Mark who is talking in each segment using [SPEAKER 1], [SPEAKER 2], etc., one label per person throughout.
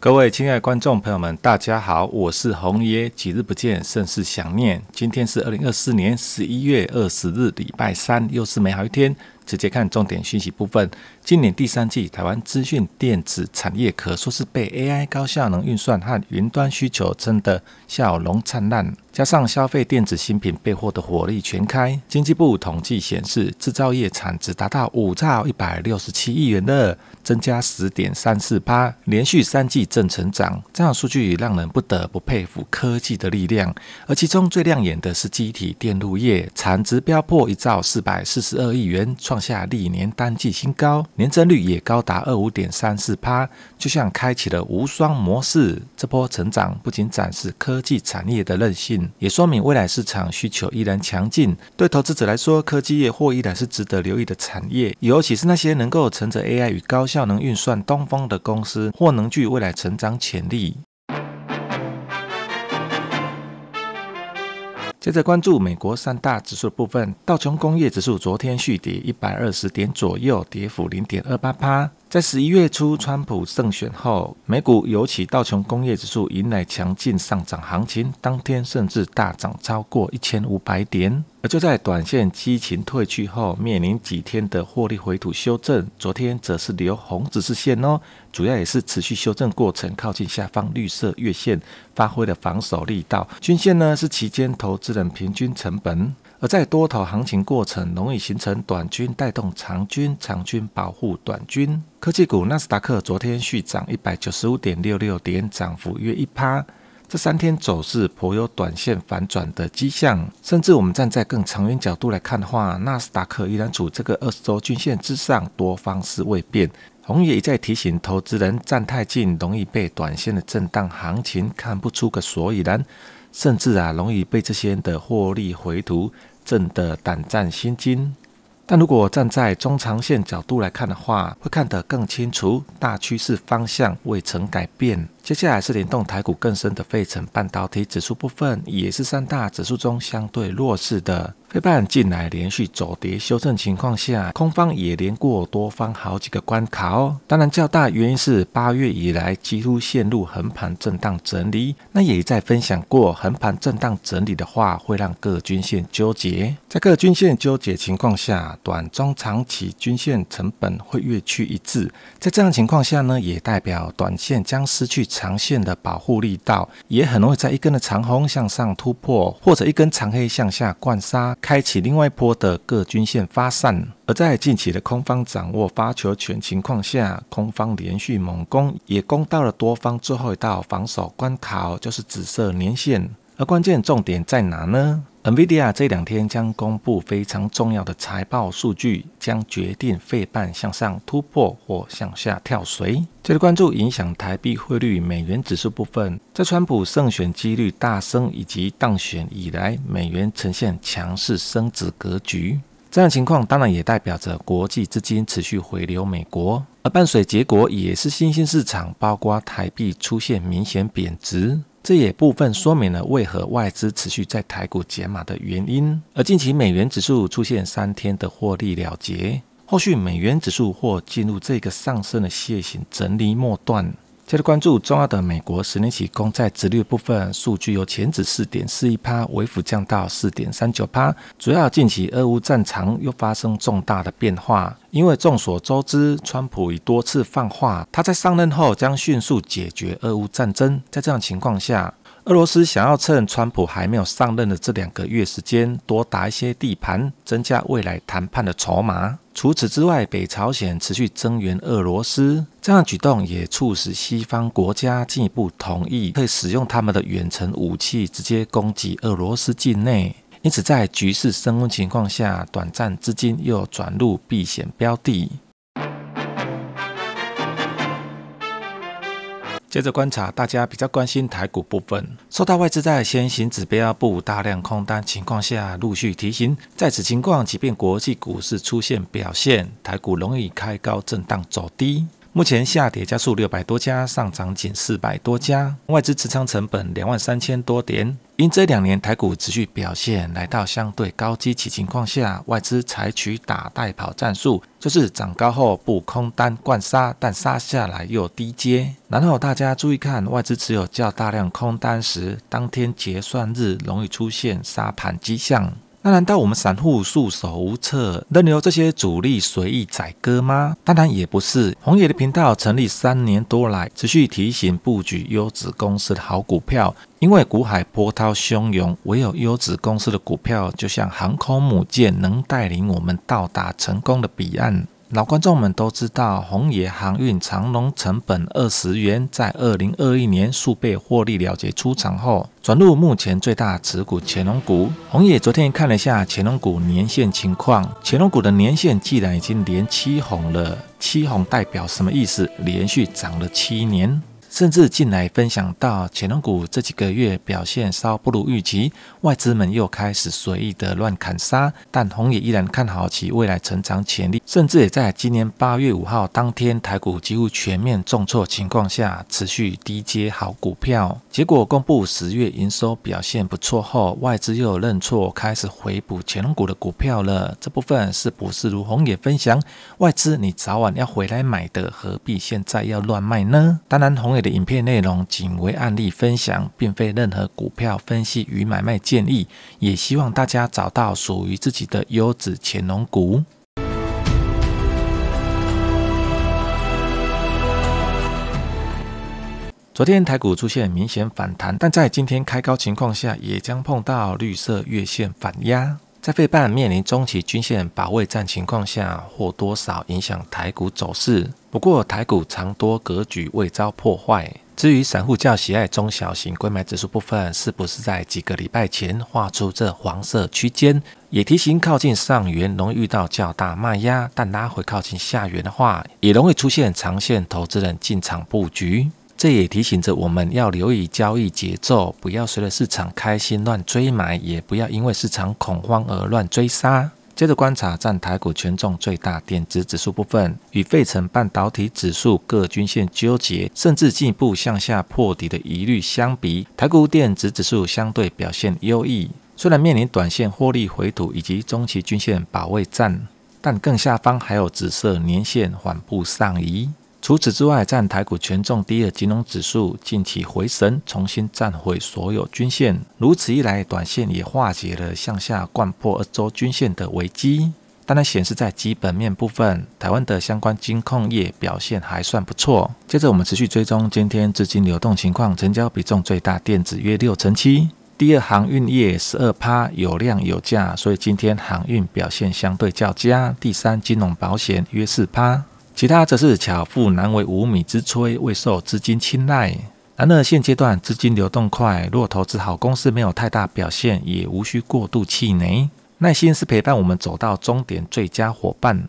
[SPEAKER 1] 各位亲爱的观众朋友们，大家好，我是红爷，几日不见，甚是想念。今天是2024年11月20日，礼拜三，又是美好一天。直接看重点讯息部分。今年第三季，台湾资讯电子产业可说是被 AI 高效能运算和云端需求撑得笑容灿烂，加上消费电子新品备货的火力全开。经济部统计显示，制造业产值达到5兆167亿元了，增加 10.34%， 连续3季正成长。这样数据让人不得不佩服科技的力量。而其中最亮眼的是基体电路业，产值飙破1兆442亿元，创下历年单季新高，年增率也高达 25.34%， 就像开启了无双模式。这波成长不仅展示科技产业的韧性，也说明未来市场需求依然强劲。对投资者来说，科技业或依然是值得留意的产业，尤其是那些能够乘着 AI 与高效能运算东风的公司，或能具未来成长潜力。接着关注美国三大指数的部分，道琼工业指数昨天续跌120点左右，跌幅 0.28%。在11月初川普胜选后，美股尤其道琼工业指数迎来强劲上涨行情，当天甚至大涨超过1500点。而就在短线激情退去后，面临几天的获利回吐修正，昨天则是留红指示线哦，主要也是持续修正过程靠近下方绿色月线，发挥了防守力道。均线呢是期间投资人平均成本。而在多头行情过程，容易形成短均带动长均，长均保护短均。科技股纳斯达克昨天续涨 195.66 点，涨幅约 1%。这3天走势颇有短线反转的迹象，甚至我们站在更长远角度来看的话，纳斯达克依然处这个20周均线之上，多方势未变。红爷一再提醒投资人，站太近容易被短线的震荡行情看不出个所以然，甚至容易被这些人的获利回吐震得胆战心惊。但如果站在中长线角度来看的话，会看得更清楚，大趋势方向未曾改变。接下来是联动台股更深的费城半导体指数部分，也是三大指数中相对弱势的。费半近来连续走跌修正情况下，空方也连过多方好几个关卡哦。当然较大原因是8月以来几乎陷入横盘震荡整理，那也在分享过，横盘震荡整理的话会让各均线纠结。在各均线纠结情况下，短中长期均线成本会越趋一致。在这样情况下呢，也代表短线将失去长线的保护力道，也很容易在一根的长红向上突破，或者一根长黑向下灌杀，开启另外一波的各均线发散。而在近期的空方掌握发球权情况下，空方连续猛攻，也攻到了多方最后一道防守关卡，就是紫色年线。而关键重点在哪呢？NVIDIA 这2天将公布非常重要的财报数据，将决定费半向上突破或向下跳水。接着关注影响台币汇率美元指数部分，在川普胜选几率大升以及当选以来，美元呈现强势升值格局。这样的情况当然也代表着国际资金持续回流美国，而伴随结果也是新兴市场包括台币出现明显贬值。这也部分说明了为何外资持续在台股减码的原因。而近期美元指数出现3天的获利了结，后续美元指数或进入这个上升的楔形整理末段。接着关注重要的美国10年期公债殖利率部分，数据由前值 4.41%微幅降到 4.39%， 主要近期俄乌战场又发生重大的变化。因为众所周知，川普已多次放话，他在上任后将迅速解决俄乌战争。在这样的情况下，俄罗斯想要趁川普还没有上任的这2个月时间，多打一些地盘，增加未来谈判的筹码。除此之外，北朝鲜持续增援俄罗斯，这样的举动也促使西方国家进一步同意可以使用他们的远程武器直接攻击俄罗斯境内。因此在局势升温情况下，短暂资金又转入避险标的。接着观察大家比较关心台股部分，受到外资在先行指标布大量空单情况下陆续提醒，在此情况即便国际股市出现表现，台股容易开高震荡走低。目前下跌家数600多家，上涨仅400多家，外资持仓成本23000多点，因这2年台股持续表现来到相对高基期情况下，外资采取打带跑战术，就是涨高后布空单灌杀，但杀下来又低接。然后大家注意看，外资持有较大量空单时，当天结算日容易出现杀盘迹象。那难道我们散户束手无策，任由这些主力随意宰割吗？当然也不是。红野的频道成立3年多来，持续提醒布局优质公司的好股票，因为股海波涛汹涌，唯有优质公司的股票就像航空母舰，能带领我们到达成功的彼岸。老观众们都知道，红野航运长荣成本20元，在2021年数倍获利了结出场后，转入目前最大持股乾隆股。红野昨天看了一下乾隆股年线情况，乾隆股的年线既然已经连7红了，7红代表什么意思？连续涨了7年。甚至近来分享到乾隆股这几个月表现稍不如预期，外资们又开始随意的乱砍杀，但红野依然看好其未来成长潜力，甚至也在今年8月5号当天台股几乎全面重挫情况下，持续低接好股票。结果公布10月营收表现不错后，外资又有认错，开始回补乾隆股的股票了。这部分是不是如红野分享，外资你早晚要回来买的，何必现在要乱卖呢？当然红野的影片内容仅为案例分享，并非任何股票分析与买卖建议，也希望大家找到属于自己的优质乾隆股。昨天台股出现明显反弹，但在今天开高情况下，也将碰到绿色月线反压。在费半面临中期均线保卫战情况下，或多少影响台股走势。不过台股长多格局未遭破坏。至于散户较喜爱中小型柜买指数部分，是不是在几个礼拜前画出这黄色区间，也提醒靠近上缘容易遇到较大卖压，但拉回靠近下缘的话，也容易出现长线投资人进场布局。这也提醒着我们要留意交易节奏，不要随着市场开心乱追买，也不要因为市场恐慌而乱追杀。接着观察占台股权重最大电子指数部分，与费城半导体指数各均线纠结，甚至进一步向下破底的疑虑相比，台股电子指数相对表现优异。虽然面临短线获利回吐以及中期均线保卫战，但更下方还有紫色年线缓步上移。除此之外，占台股权重第2金融指数近期回神，重新站回所有均线，如此一来，短线也化解了向下灌破2周均线的危机。当然显示在基本面部分，台湾的相关金控业表现还算不错。接着我们持续追踪今天资金流动情况，成交比重最大电子约7%，第2航运业12%，有量有价，所以今天航运表现相对较佳。第3金融保险约4%。其他则是巧妇难为无米之炊，未受资金青睐。然而现阶段资金流动快，若投资好公司没有太大表现，也无需过度气馁。耐心是陪伴我们走到终点最佳伙伴。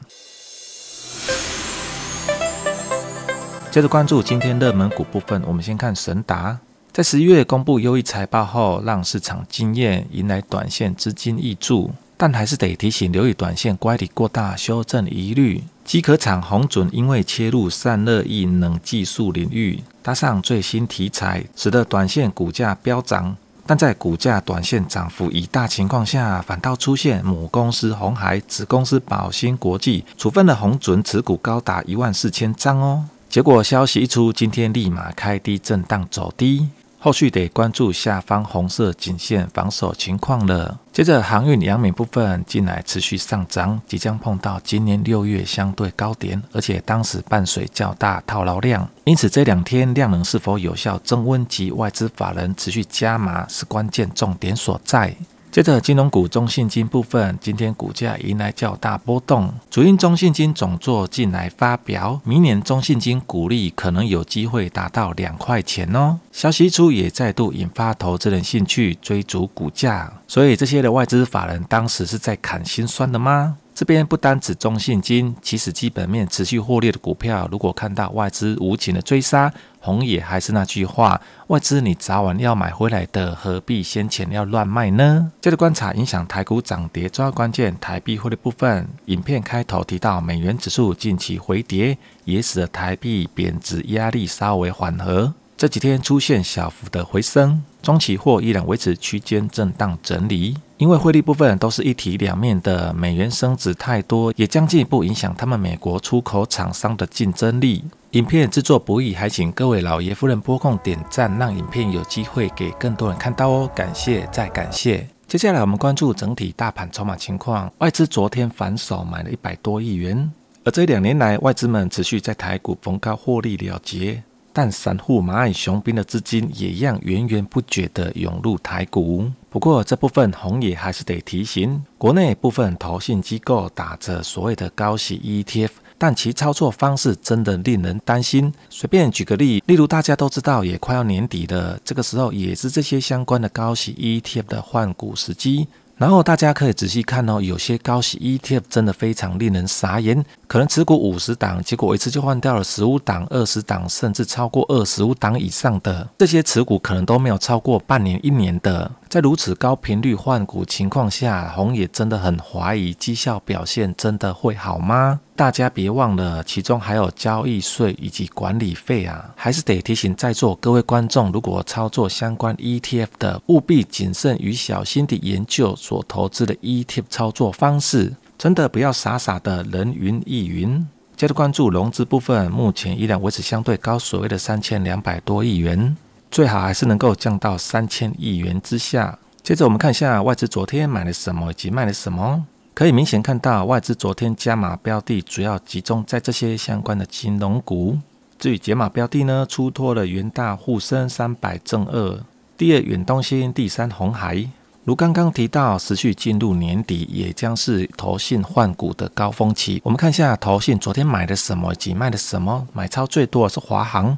[SPEAKER 1] 接着关注今天热门股部分，我们先看神达。在11月公布优异财报后，让市场惊艳，迎来短线资金挹注，但还是得提醒留意短线乖离过大，修正疑虑。机壳厂鸿准因为切入散热液冷技术领域，搭上最新题材，使得短线股价飙涨。但在股价短线涨幅已大情况下，反倒出现母公司鸿海、子公司宝兴国际处分的鸿准持股高达14000张哦。结果消息一出，今天立马开低震荡走低。后续得关注下方红色颈线防守情况了。接着航运阳明部分近来持续上涨，即将碰到今年6月相对高点，而且当时伴随较大套牢量，因此这2天量能是否有效增温及外资法人持续加码是关键重点所在。接着金融股中信金部分，今天股价迎来较大波动，主因中信金总座近来发表，明年中信金股利可能有机会达到2块钱哦。消息一出，也再度引发投资人兴趣追逐股价，所以这些的外资法人当时是在砍心酸的吗？这边不单指中信金，其实基本面持续获利的股票，如果看到外资无情的追杀，红也还是那句话，外资你早晚要买回来的，何必先前要乱卖呢？接着观察影响台股涨跌重要关键台币汇率部分，影片开头提到美元指数近期回跌，也使得台币贬值压力稍微缓和，这几天出现小幅的回升。中期货依然维持区间震荡整理。因为汇率部分都是一体两面的，美元升值太多，也将进一步影响他们美国出口厂商的竞争力。影片制作不易，还请各位老爷夫人拨空点赞，让影片有机会给更多人看到哦，感谢再感谢。接下来我们关注整体大盘筹码情况，外资昨天反手买了100多亿元，而这2年来外资们持续在台股逢高获利了结，但散户蚂蚁雄兵的资金也一样源源不绝地涌入台股。不过这部分红爷还是得提醒，国内部分投信机构打着所谓的高息 ETF， 但其操作方式真的令人担心。随便举个例如大家都知道也快要年底了，这个时候也是这些相关的高息 ETF 的换股时机。然后大家可以仔细看哦，有些高息 ETF 真的非常令人傻眼，可能持股50档，结果一次就换掉了15档、20档，甚至超过25档以上的，这些持股可能都没有超过半年、1年的。在如此高频率换股情况下，红也真的很怀疑绩效表现真的会好吗？大家别忘了，其中还有交易税以及管理费啊！还是得提醒在座各位观众，如果操作相关 ETF 的，务必谨慎与小心地研究所投资的 ETF 操作方式，真的不要傻傻的人云亦云。接着关注融资部分，目前依然维持相对高，所谓的3200多亿元。最好还是能够降到3000亿元之下。接着我们看一下外资昨天买了什么以及卖了什么。可以明显看到外资昨天加码标的主要集中在这些相关的金融股。至于解码标的呢，出脱了元大、沪深300正2，第二远东新，第三鸿海。如刚刚提到，持续进入年底，也将是投信换股的高峰期。我们看一下投信昨天买了什么以及卖了什么。买超最多的是华航，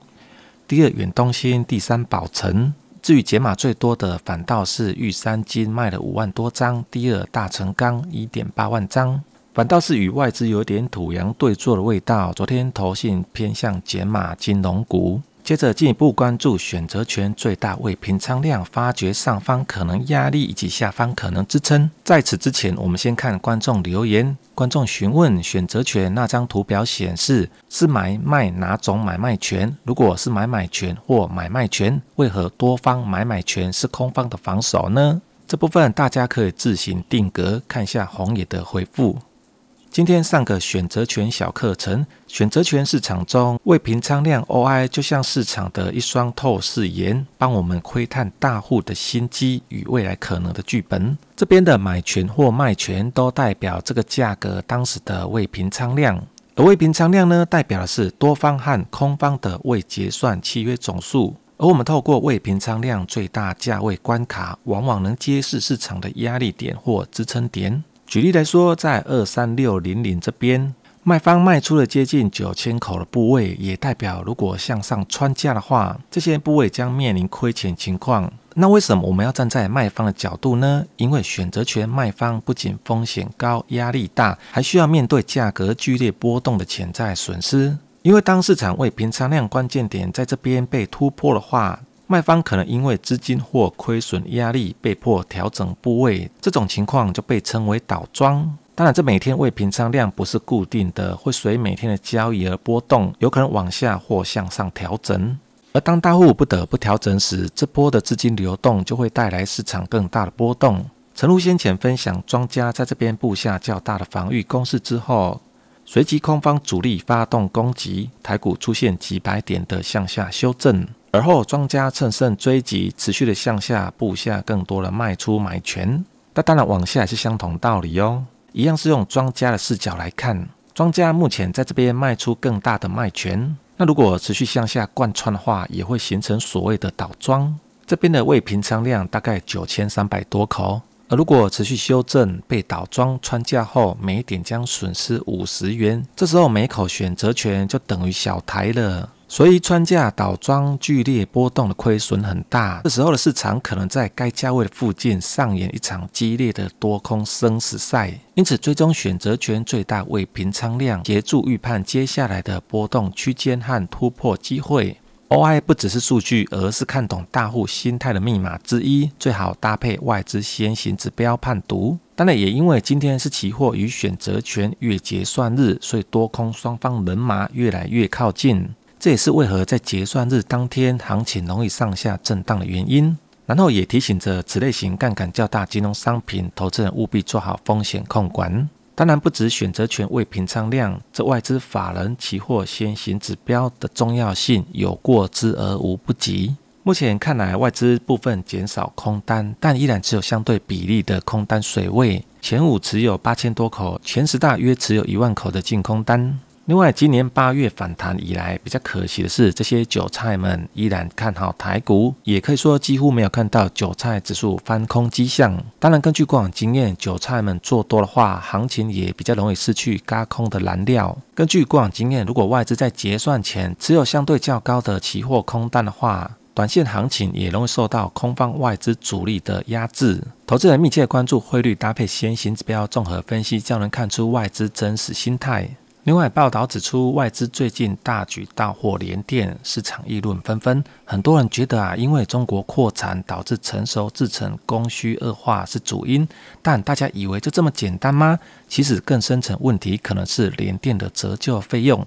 [SPEAKER 1] 第二远东新，第三宝成。至于解码最多的反倒是玉山金，卖了5万多张，第二大成钢 1.8 万张。反倒是与外资有点土洋对坐的味道，昨天投信偏向解码金融股。接着进一步关注选择权最大未平仓量，发掘上方可能压力以及下方可能支撑。在此之前，我们先看观众留言。观众询问选择权那张图表显示是买卖哪种买卖权？如果是买买权或买卖权，为何多方买买权是空方的防守呢？这部分大家可以自行定格，看一下红爷的回复。今天上个选择权小课程，选择权市场中未平仓量 OI 就像市场的一双透视眼，帮我们窥探大户的心机与未来可能的剧本。这边的买权或卖权都代表这个价格当时的未平仓量，而未平仓量呢，代表的是多方和空方的未结算契约总数。而我们透过未平仓量最大价位关卡，往往能揭示市场的压力点或支撑点。举例来说，在23600这边，卖方卖出了接近9000口的部位，也代表如果向上穿价的话，这些部位将面临亏钱情况。那为什么我们要站在卖方的角度呢？因为选择权卖方不仅风险高、压力大，还需要面对价格剧烈波动的潜在损失。因为当市场未平仓量关键点在这边被突破的话，卖方可能因为资金或亏损压力被迫调整部位，这种情况就被称为倒庄。当然这每天未平仓量不是固定的，会随每天的交易而波动，有可能往下或向上调整。而当大户不得不调整时，这波的资金流动就会带来市场更大的波动。诚如先前分享，庄家在这边布下较大的防御攻势之后，随即空方主力发动攻击，台股出现几百点的向下修正。而后庄家乘胜追击，持续的向下布下更多的卖出买权。那当然往下也是相同道理哦，一样是用庄家的视角来看，庄家目前在这边卖出更大的卖权，那如果持续向下贯穿的话，也会形成所谓的倒庄。这边的未平仓量大概9300多口，而如果持续修正被倒庄穿价后，每点将损失50元，这时候每口选择权就等于小台了。所以穿价倒庄剧烈波动的亏损很大，这时候的市场可能在该价位的附近上演一场激烈的多空生死赛。因此追踪选择权最大未平仓量，协助预判接下来的波动区间和突破机会。OI 不只是数据，而是看懂大户心态的密码之一，最好搭配外资先行指标判读。当然也因为今天是期货与选择权月结算日，所以多空双方人马越来越靠近，这也是为何在结算日当天行情容易上下震荡的原因。然后也提醒着此类型杠杆较大金融商品投资人务必做好风险控管。当然不止选择权未平仓量，这外资法人期货先行指标的重要性有过之而无不及。目前看来，外资部分减少空单，但依然持有相对比例的空单水位，前5持有8000多口，前10大约持有1万口的净空单。另外，今年8月反弹以来，比较可惜的是，这些韭菜们依然看好台股，也可以说几乎没有看到韭菜指数翻空迹象。当然，根据过往经验，韭菜们做多的话，行情也比较容易失去轧空的燃料。根据过往经验，如果外资在结算前持有相对较高的期货空单的话，短线行情也容易受到空方外资主力的压制。投资人密切关注汇率搭配先行指标综合分析，较能看出外资真实心态。另外，报道指出，外资最近大举到货联电，市场议论纷纷。很多人觉得因为中国扩产导致成熟制程供需恶化是主因，但大家以为就这么简单吗？其实更深层问题可能是联电的折旧费用。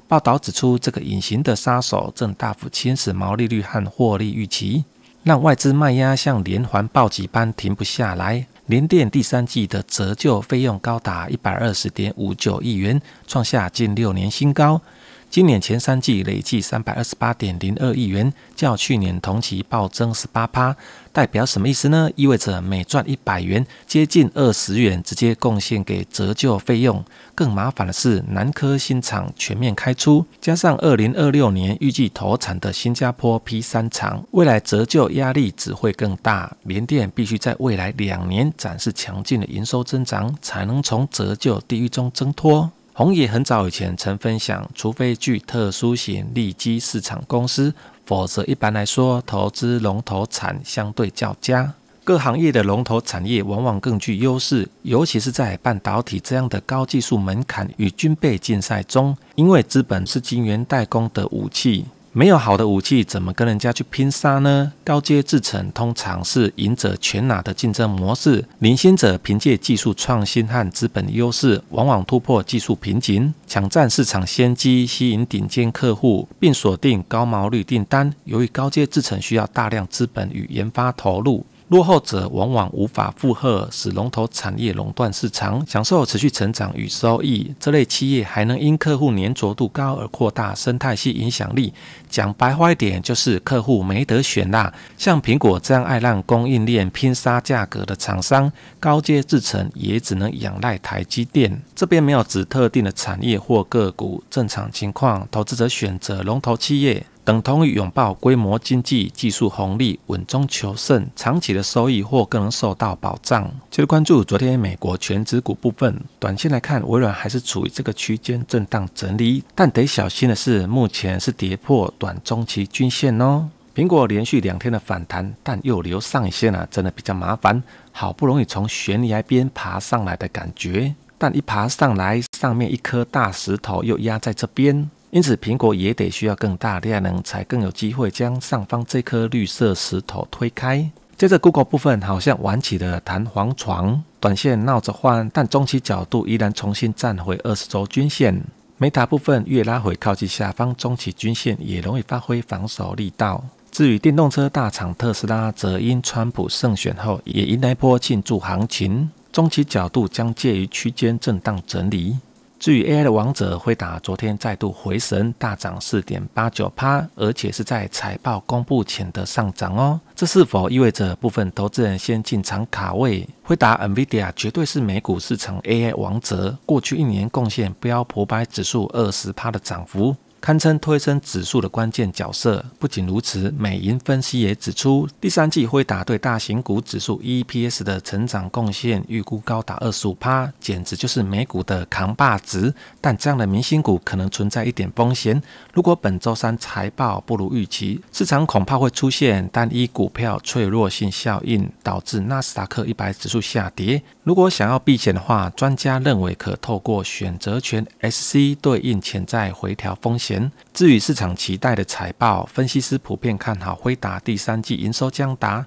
[SPEAKER 1] 报道指出，这个隐形的杀手正大幅侵蚀毛利率和获利预期，让外资卖压像连环暴击般停不下来。联电第3季的折旧费用高达 120.59 亿元，创下近6年新高。今年前3季累计 328.02 亿元，较去年同期暴增 18%， 代表什么意思呢？意味着每赚100元，接近20元直接贡献给折旧费用。更麻烦的是，南科新厂全面开出，加上2026年预计投产的新加坡 P3 厂，未来折旧压力只会更大。联电必须在未来2年展示强劲的营收增长，才能从折旧地狱中挣脱。红爷很早以前曾分享，除非具特殊型利基市场公司，否则一般来说，投资龙头产相对较佳。各行业的龙头产业往往更具优势，尤其是在半导体这样的高技术门槛与军备竞赛中，因为资本是晶圆代工的武器。没有好的武器，怎么跟人家去拼杀呢？高阶制程通常是赢者全拿的竞争模式，领先者凭借技术创新和资本优势，往往突破技术瓶颈，抢占市场先机，吸引顶尖客户，并锁定高毛率订单。由于高阶制程需要大量资本与研发投入，落后者往往无法负荷，使龙头产业垄断市场，享受持续成长与收益。这类企业还能因客户粘着度高而扩大生态系影响力。讲白话一点，就是客户没得选啦。像苹果这样爱让供应链拼杀价格的厂商，高阶制程也只能仰赖台积电。这边没有指特定的产业或个股，正常情况，投资者选择龙头企业，等同于拥抱规模经济、技术红利，稳中求胜，长期的收益或更能受到保障。接着关注昨天美国全指股部分，短线来看，微软还是处于这个区间震荡整理，但得小心的是，目前是跌破短中期均线哦。苹果连续2天的反弹，但又留上影线真的比较麻烦，好不容易从悬崖边爬上来的感觉，但一爬上来，上面一颗大石头又压在这边。因此，苹果也得需要更大量能，才更有机会将上方这颗绿色石头推开。接着 Google 部分好像玩起了弹簧床，短线闹着换，但中期角度依然重新站回20周均线。Meta 部分越拉回靠近下方中期均线，也容易发挥防守力道。至于电动车大厂特斯拉，则因川普胜选后也迎来波庆祝行情，中期角度将介于区间震荡整理。至于 AI 的王者辉达，昨天再度回神，大涨 4.89%， 而且是在财报公布前的上涨哦。这是否意味着部分投资人先进场卡位？辉达 NVIDIA 绝对是美股市场 AI 王者，过去1年贡献标普500指数 20% 的涨幅，堪称推升指数的关键角色。不仅如此，美银分析也指出，第3季辉达对大型股指数 EPS 的成长贡献预估高达 25%， 简直就是美股的扛把子。但这样的明星股可能存在一点风险，如果本周3财报不如预期，市场恐怕会出现单一股票脆弱性效应，导致纳斯达克100指数下跌。如果想要避险的话，专家认为可透过选择权 SC 对应潜在回调风险。至于市场期待的财报，分析师普遍看好辉达第3季营收将达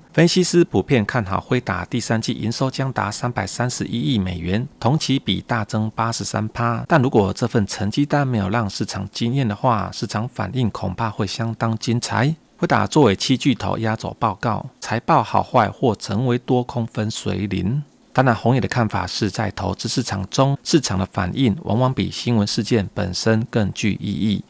[SPEAKER 1] 331亿美元，同期比大增 83%。但如果这份成绩单没有让市场惊艳的话，市场反应恐怕会相当精彩。会打作为7巨头压轴报告，财报好坏或成为多空分水岭。当然，红野的看法是在投资市场中，市场的反应往往比新闻事件本身更具意义。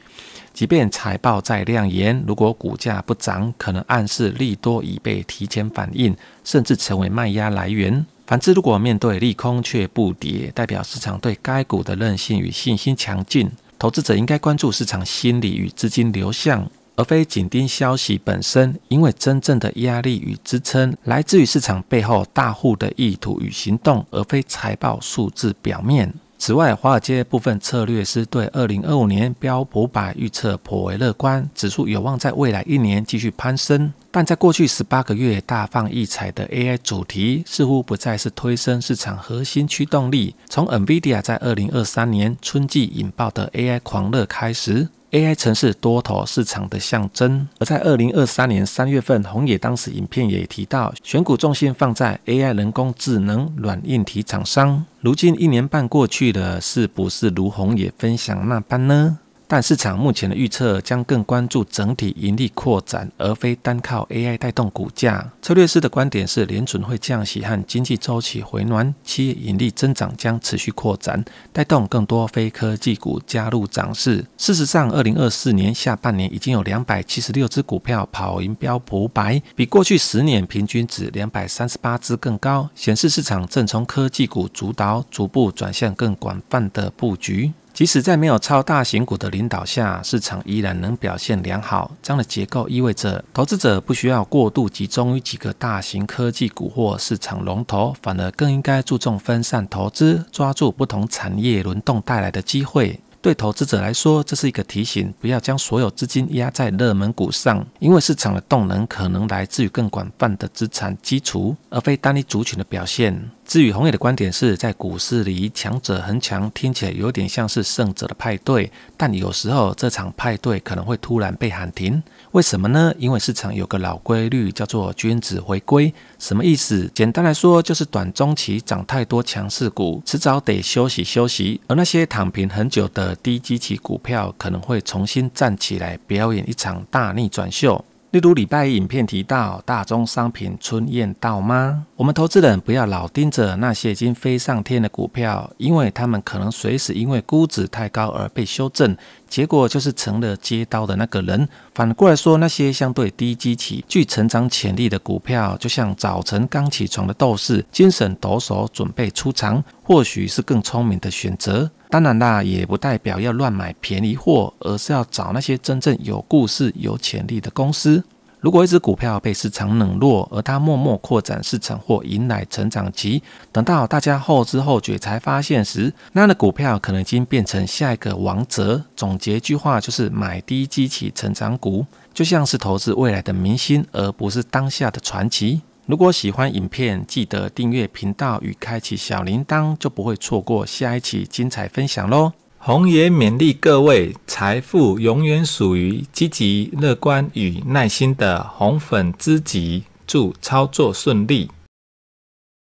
[SPEAKER 1] 即便财报再亮眼，如果股价不涨，可能暗示利多已被提前反应，甚至成为卖压来源。反之，如果面对利空却不跌，代表市场对该股的韧性与信心强劲。投资者应该关注市场心理与资金流向，而非紧盯消息本身，因为真正的压力与支撑来自于市场背后大户的意图与行动，而非财报数字表面。此外，华尔街部分策略师对2025年标普500预测颇为乐观，指数有望在未来1年继续攀升。但在过去18个月大放异彩的 AI 主题似乎不再是推升市场核心驱动力。从 NVIDIA 在2023年春季引爆的 AI 狂热开始， AI 曾是多头市场的象征。而在2023年3月份，红野当时影片也提到，选股重心放在 AI 人工智能软硬体厂商。如今1年半过去了，是不是如红野分享那般呢？但市场目前的预测将更关注整体盈利扩展，而非单靠 AI 带动股价。策略师的观点是，联准会降息和经济周期回暖，企业盈利增长将持续扩展，带动更多非科技股加入涨势。事实上，2024年下半年已经有276只股票跑赢标普500，比过去10年平均值238只更高，显示市场正从科技股主导，逐步转向更广泛的布局。即使在没有超大型股的领导下，市场依然能表现良好。这样的结构意味着，投资者不需要过度集中于几个大型科技股或市场龙头，反而更应该注重分散投资，抓住不同产业轮动带来的机会。对投资者来说，这是一个提醒，不要将所有资金压在热门股上，因为市场的动能可能来自于更广泛的资产基础，而非单一族群的表现。至于红野的观点是，在股市里强者恒强，听起来有点像是胜者的派对，但有时候这场派对可能会突然被喊停。为什么呢？因为市场有个老规律，叫做均值回归。什么意思？简单来说，就是短中期涨太多强势股，迟早得休息休息，而那些躺平很久的低基期股票可能会重新站起来，表演一场大逆转秀。例如礼拜一影片提到大宗商品春燕到吗？我们投资人不要老盯着那些已经飞上天的股票，因为他们可能随时因为估值太高而被修正，结果就是成了接刀的那个人。反过来说，那些相对低基期、具成长潜力的股票，就像早晨刚起床的斗士，精神抖擞准备出场，或许是更聪明的选择。当然啦，也不代表要乱买便宜货，而是要找那些真正有故事、有潜力的公司。如果一只股票被市场冷落，而它默默扩展市场或迎来成长期，等到大家后知后觉才发现时，那样的股票可能已经变成下一个王者。总结一句话，就是买低基期成长股，就像是投资未来的明星，而不是当下的传奇。如果喜欢影片，记得订阅频道与开启小铃铛，就不会错过下一期精彩分享咯。红爷勉励各位，财富永远属于积极、乐观与耐心的红粉知己，祝操作顺利。